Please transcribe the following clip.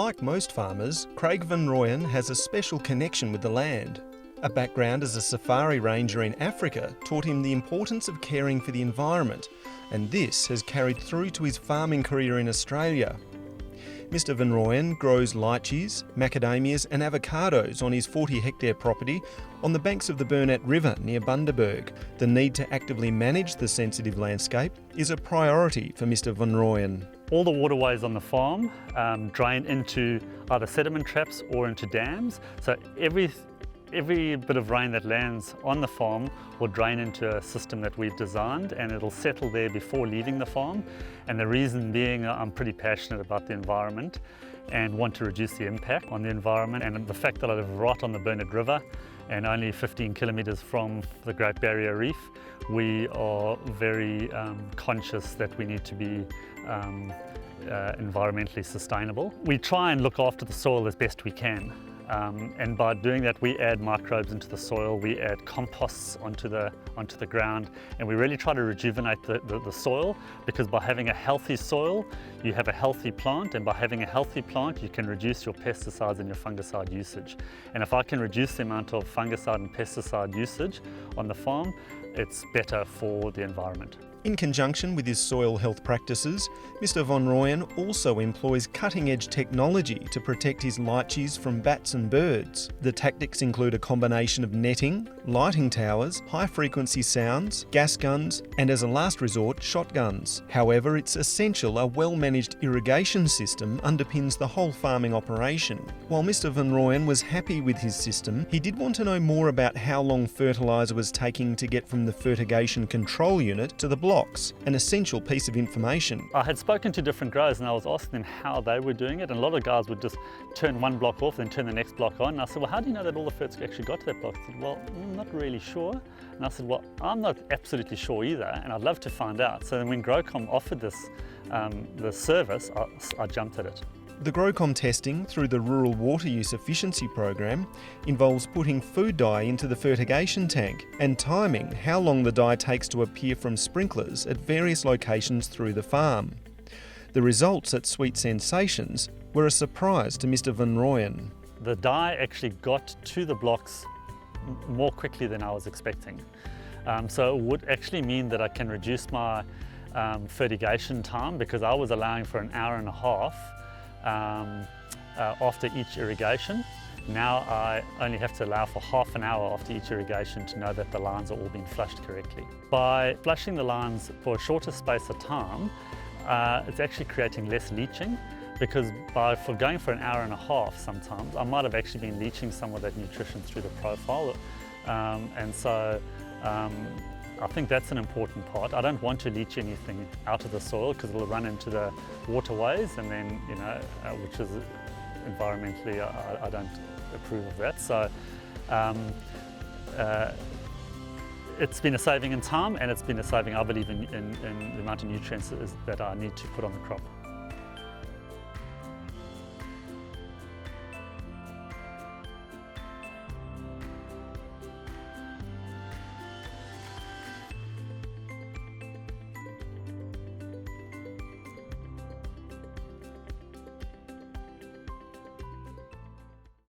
Like most farmers, Craig Van Rooyen has a special connection with the land. A background as a safari ranger in Africa taught him the importance of caring for the environment, and this has carried through to his farming career in Australia. Mr Van Rooyen grows lychees, macadamias and avocados on his 40-hectare property on the banks of the Burnett River near Bundaberg. The need to actively manage the sensitive landscape is a priority for Mr Van Rooyen. All the waterways on the farm drain into either sediment traps or into dams. So every bit of rain that lands on the farm will drain into a system that we've designed, and it'll settle there before leaving the farm. And the reason being, I'm pretty passionate about the environment and want to reduce the impact on the environment. And the fact that I live right on the Burnett River and only 15 kilometres from the Great Barrier Reef, we are very conscious that we need to be environmentally sustainable. We try and look after the soil as best we can. And by doing that, we add microbes into the soil, we add composts onto the ground, and we really try to rejuvenate the soil, because by having a healthy soil, you have a healthy plant, and by having a healthy plant, you can reduce your pesticides and your fungicide usage. And if I can reduce the amount of fungicide and pesticide usage on the farm, it's better for the environment. In conjunction with his soil health practices, Mr Van Rooyen also employs cutting-edge technology to protect his lychees from bats and birds. The tactics include a combination of netting, lighting towers, high-frequency sounds, gas guns, and as a last resort, shotguns. However, it's essential a well-managed irrigation system underpins the whole farming operation. While Mr Van Rooyen was happy with his system, he did want to know more about how long fertiliser was taking to get from the fertigation control unit to the blocks, an essential piece of information. I had spoken to different growers and I was asking them how they were doing it, and a lot of guys would just turn one block off and then turn the next block on. And I said, well, how do you know that all the ferts actually got to that block? He said, well, I'm not really sure. And I said, well, I'm not absolutely sure either, and I'd love to find out. So then when Growcom offered this the service, I jumped at it. The Growcom testing through the Rural Water Use Efficiency Program involves putting food dye into the fertigation tank and timing how long the dye takes to appear from sprinklers at various locations through the farm. The results at Sweet Sensations were a surprise to Mr Van Rooyen. The dye actually got to the blocks more quickly than I was expecting. So it would actually mean that I can reduce my fertigation time, because I was allowing for an hour and a half after each irrigation. Now I only have to allow for half an hour after each irrigation to know that the lines are all being flushed correctly. By flushing the lines for a shorter space of time, it's actually creating less leaching, because for going for an hour and a half sometimes, I might have actually been leaching some of that nutrition through the profile. And so I think that's an important part. I don't want to leach anything out of the soil, because it'll run into the waterways, and then, which is environmentally, I don't approve of that. So it's been a saving in time, and it's been a saving, I believe, in the amount of nutrients that I need to put on the crop.